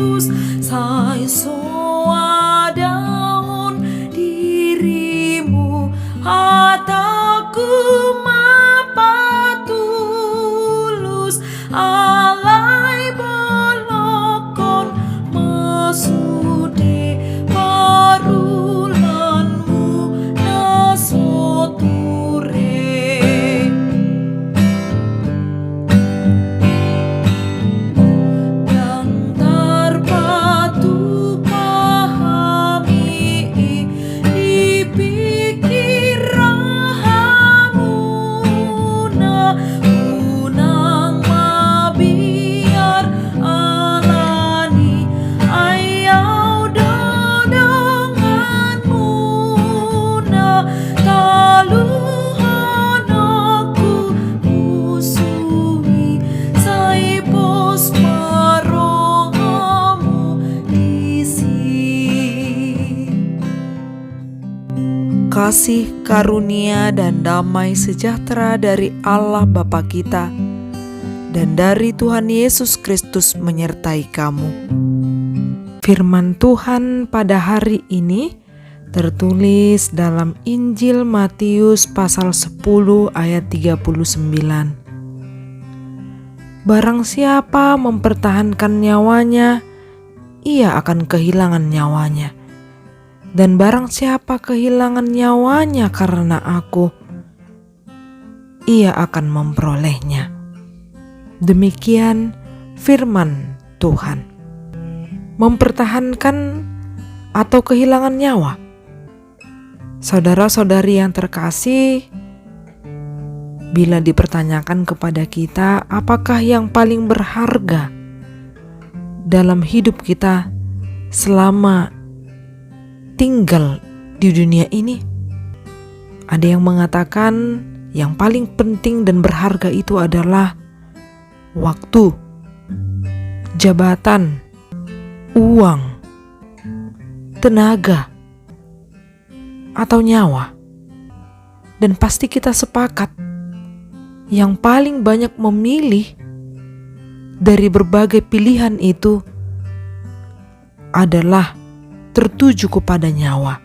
Yesus, sai soa daun dirimu, hataku mapatulus, alai bolokon masude parulanmu nasoture. Yang terpatu pahami dipikir rahamuna, unang mabiar alani ayau dodonganmu na, taluhan aku musuhi saipos marohamu isi. Kasih karunia dan damai sejahtera dari Allah Bapa kita dan dari Tuhan Yesus Kristus menyertai kamu. Firman Tuhan pada hari ini tertulis dalam Injil Matius pasal 10 ayat 39. Barang siapa mempertahankan nyawanya, ia akan kehilangan nyawanya. Dan barang siapa kehilangan nyawanya karena aku, ia akan memperolehnya. Demikian firman Tuhan. Mempertahankan atau kehilangan nyawa. Saudara-saudari yang terkasih, bila dipertanyakan kepada kita apakah yang paling berharga dalam hidup kita selama tinggal di dunia ini, ada yang mengatakan yang paling penting dan berharga itu adalah waktu, jabatan, uang, tenaga, atau nyawa. Dan pasti kita sepakat yang paling banyak memilih dari berbagai pilihan itu adalah tertuju kepada nyawa.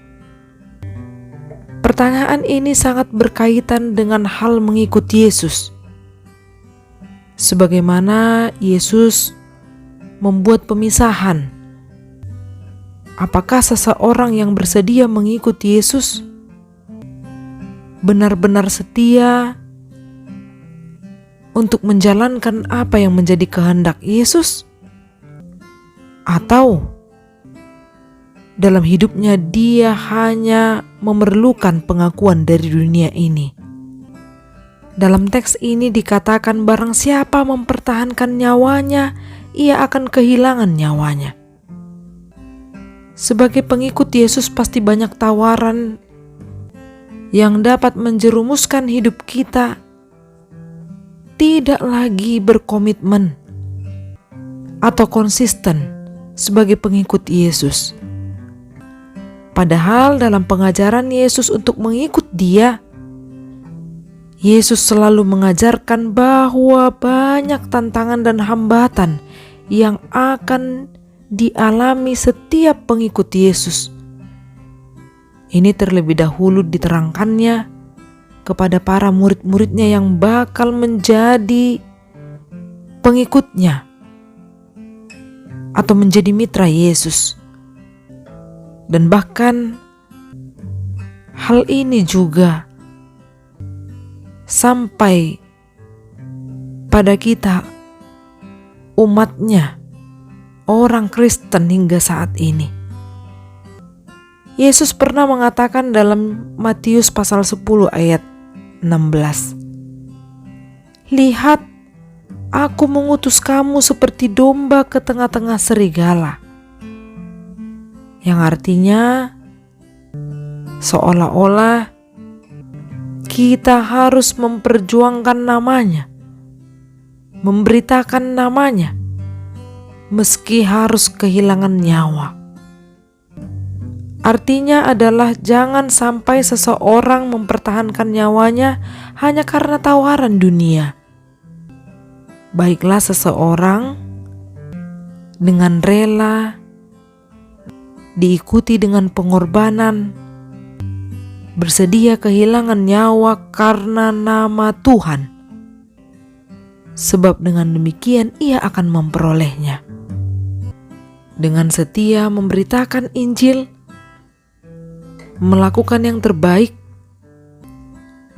Pertanyaan ini sangat berkaitan dengan hal mengikut Yesus. Sebagaimana Yesus membuat pemisahan, apakah seseorang yang bersedia mengikut Yesus benar-benar setia untuk menjalankan apa yang menjadi kehendak Yesus? Atau dalam hidupnya dia hanya memerlukan pengakuan dari dunia ini? Dalam teks ini dikatakan barang siapa mempertahankan nyawanya, ia akan kehilangan nyawanya. Sebagai pengikut Yesus pasti banyak tawaran yang dapat menjerumuskan hidup kita tidak lagi berkomitmen atau konsisten sebagai pengikut Yesus. Padahal dalam pengajaran Yesus untuk mengikut Dia, Yesus selalu mengajarkan bahwa banyak tantangan dan hambatan yang akan dialami setiap pengikut Yesus. Ini terlebih dahulu diterangkannya kepada para murid-muridnya yang bakal menjadi pengikutnya atau menjadi mitra Yesus. Dan bahkan hal ini juga sampai pada kita, umatnya, orang Kristen hingga saat ini. Yesus pernah mengatakan dalam Matius pasal 10 ayat 16, "Lihat, aku mengutus kamu seperti domba ke tengah-tengah serigala." Yang artinya seolah-olah kita harus memperjuangkan namanya, memberitakan namanya, meski harus kehilangan nyawa. Artinya adalah jangan sampai seseorang mempertahankan nyawanya hanya karena tawaran dunia. Baiklah seseorang dengan rela, diikuti dengan pengorbanan, bersedia kehilangan nyawa karena nama Tuhan. Sebab dengan demikian ia akan memperolehnya. Dengan setia memberitakan Injil, melakukan yang terbaik,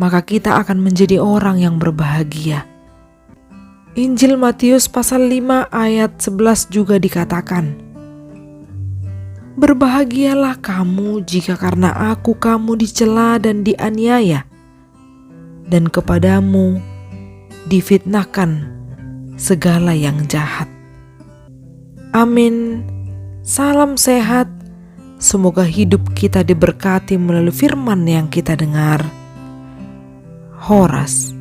maka kita akan menjadi orang yang berbahagia. Injil Matius pasal 5 ayat 11 juga dikatakan, "Berbahagialah kamu jika karena aku kamu dicela dan dianiaya, dan kepadamu difitnahkan segala yang jahat." Amin. Salam sehat. Semoga hidup kita diberkati melalui firman yang kita dengar. Horas.